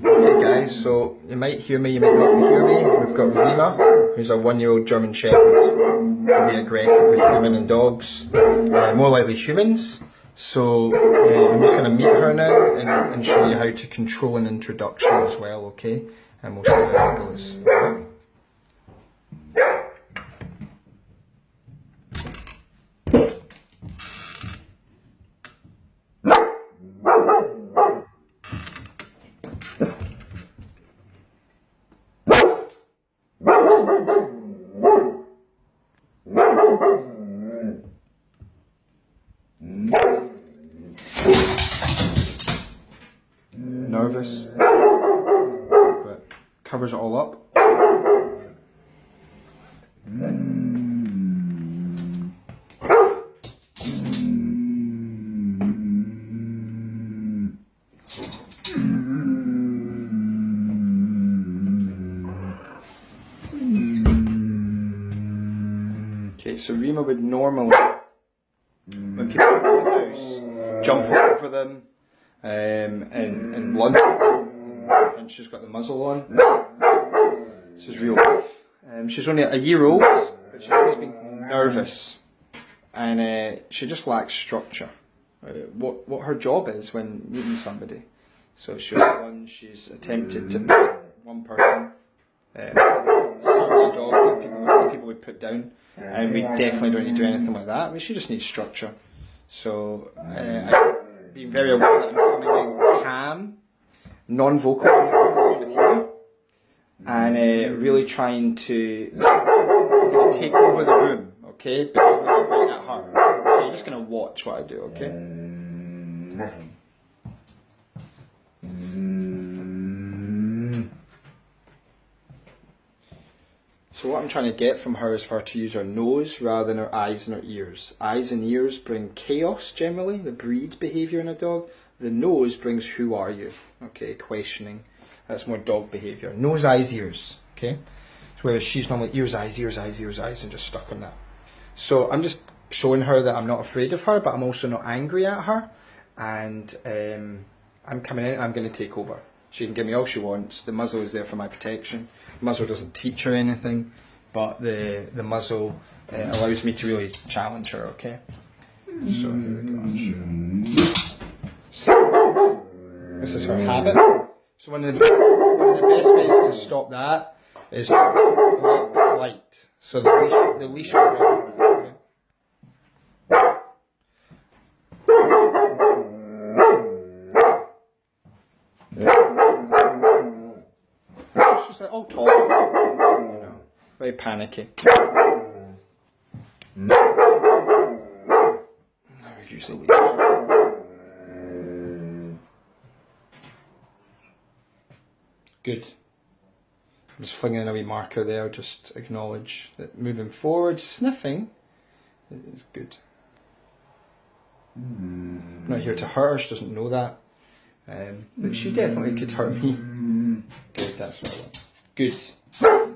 Okay guys, so you might hear me, you might not hear me. We've got Rima, who's a 1-year-old German Shepherd. Very aggressive with human and dogs, more likely humans. So I'm just going to meet her now and show you how to control an introduction as well, okay? And we'll see how it goes. Nervous, but covers it all up. Okay, so Rima would normally, when people come to the house, jump over them and lunge, and she's got the muzzle on. This is real life. She's only a year old, but she's always been nervous, and she just lacks structure. What her job is when meeting somebody. So she'll lunge, she's attempted to put one person, certainly a dog that people would put down, and we definitely don't need to do anything like that. I mean, she just needs structure. So I've been very aware that I'm coming in calm, non-vocal with you, and really trying to take over the room, okay? But I'm not right at her. So you're just going to watch what I do, okay? So what I'm trying to get from her is for her to use her nose rather than her eyes and her ears. Eyes and ears bring chaos generally, the breed behaviour in a dog. The nose brings who are you, okay, questioning. That's more dog behaviour. Nose, eyes, ears, okay? So whereas she's normally ears, eyes, ears, eyes, ears, eyes, and just stuck on that. So I'm just showing her that I'm not afraid of her, but I'm also not angry at her. And I'm coming in, I'm going to take over. She can give me all she wants. The muzzle is there for my protection. The muzzle doesn't teach her anything, but the muzzle allows me to really challenge her, okay? So here we go. So, this is her habit. So one of the best ways to stop that is flight. So the leash will go, okay? She's like, oh, tall. You know, very panicky. Now we use the leash. Good. I'm just flinging in a wee marker there, just acknowledge that moving forward, sniffing is good. I'm not here to hurt her, she doesn't know that. But she definitely could hurt me. Good, that's what I want. Good. Not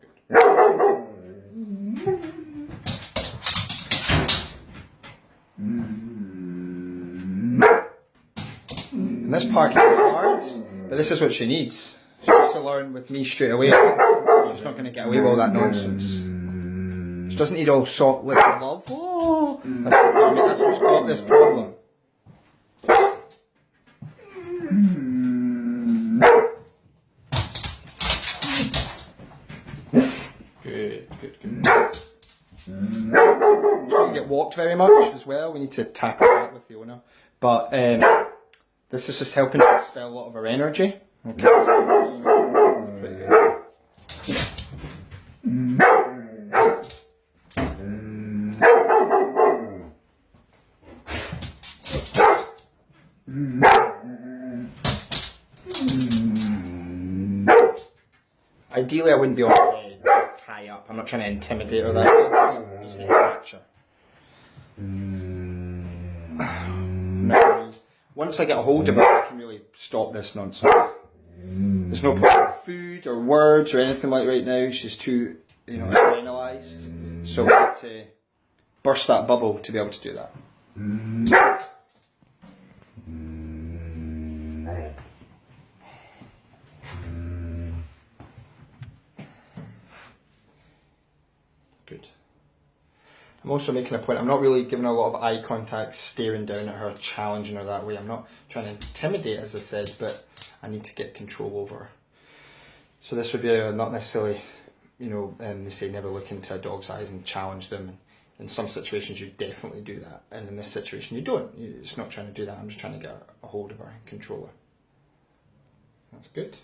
good. And this part can be hard, but this is what she needs. She has to learn with me straight away. She's not going to get away with all that nonsense. She doesn't need all soft little love. Oh, that's what's got this problem. Good. She doesn't get walked very much as well. We need to tackle that with the owner. But this is just helping to distill a lot of her energy. Okay. Ideally, I wouldn't be on her head, high up. I'm not trying to intimidate her that way. Just catch her. Now, once I get a hold of her, I can really stop this nonsense. There's no proper food or words or anything like right now. She's too, adrenalized. So we need to burst that bubble to be able to do that. Good. I'm also making a point, I'm not really giving her a lot of eye contact, staring down at her, challenging her that way. I'm not trying to intimidate, as I said, but I need to get control over her. So this would be not necessarily, you know, they say never look into a dog's eyes and challenge them. In some situations you definitely do that, and in this situation you don't. It's not trying to do that, I'm just trying to get a hold of her and control her. That's good.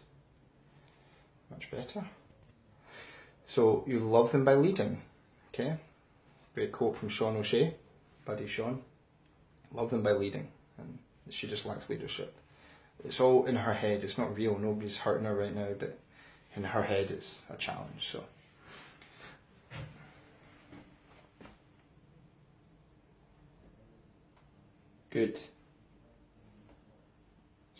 Much better. So you love them by leading, okay? Great quote from Sean O'Shea, buddy Sean. Love them by leading, and she just lacks leadership. It's all in her head, it's not real, nobody's hurting her right now, but in her head it's a challenge, so. Good.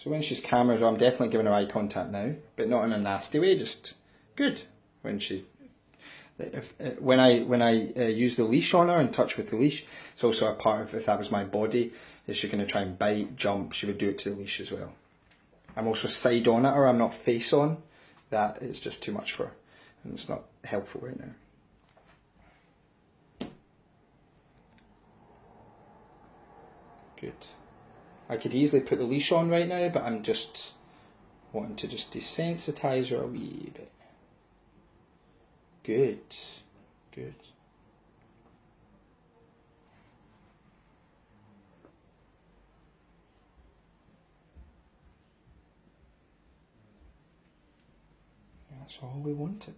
So when she's calmer, I'm definitely giving her eye contact now, but not in a nasty way, just good. When I use the leash on her and touch with the leash, it's also a part of, if that was my body, is she going to try and bite, jump, she would do it to the leash as well. I'm also side on at her, I'm not face on. That is just too much for her, and it's not helpful right now. Good. I could easily put the leash on right now, but I'm just wanting to just desensitize her a wee bit. Good. Good. That's all we wanted.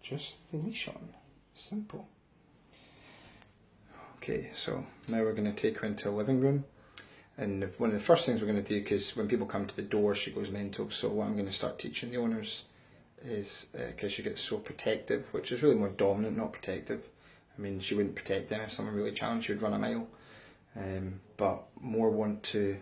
Just the leash on. Simple. Okay, so now we're going to take her into the living room. And one of the first things we're going to do, because when people come to the door, she goes mental. So what I'm going to start teaching the owners is, because she gets so protective, which is really more dominant, not protective. I mean, she wouldn't protect them if someone really challenged, she would run a mile. But more want to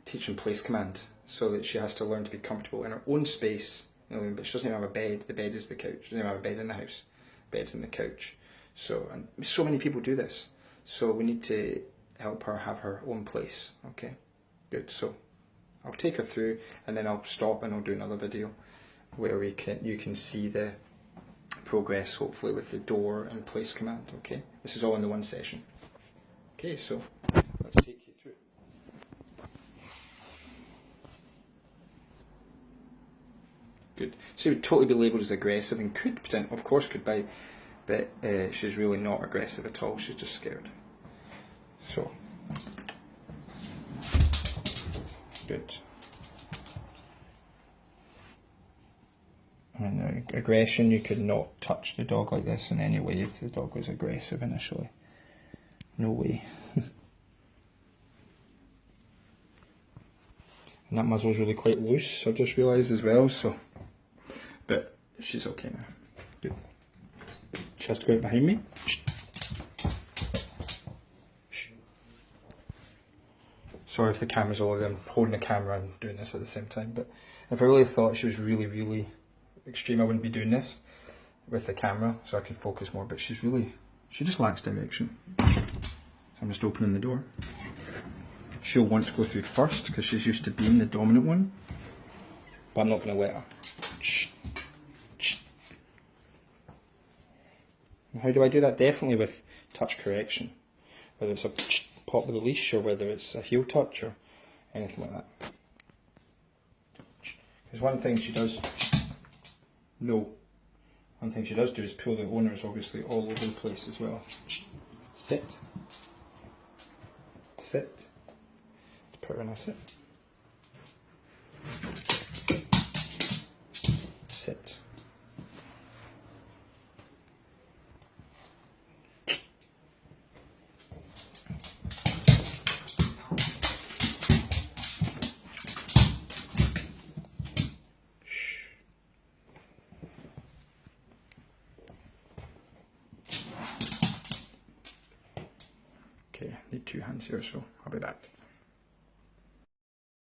teach them place command, so that she has to learn to be comfortable in her own space. You know, but she doesn't even have a bed. The bed is the couch. She doesn't even have a bed in the house. Bed's in the couch. So, and so many people do this. So we need to help her have her own place. Okay, good. So I'll take her through, and then I'll stop and I'll do another video where you can see the progress, hopefully, with the door and place command. Okay, this is all in the one session. Okay, so let's take you through. Good. So it would totally be labelled as aggressive, and could, of course, could be, but she's really not aggressive at all. She's just scared. So, good. And aggression, you could not touch the dog like this in any way if the dog was aggressive initially. No way. And that muzzle's really quite loose, I've just realised as well, so. But she's okay now. Good. She has to go out behind me. Sorry if the camera's all over, I'm holding the camera and doing this at the same time, but if I really thought she was really, really extreme, I wouldn't be doing this with the camera, so I could focus more, but she just lacks direction. So I'm just opening the door. She'll want to go through first, because she's used to being the dominant one, but I'm not going to let her. And how do I do that? Definitely with touch correction, whether it's a pop with a leash, or whether it's a heel touch, or anything like that. Because one thing she does do is pull the owners obviously all over the place as well. Sit. Sit. Put her in a sit. Sit. Okay, need 2 hands here, so I'll be back.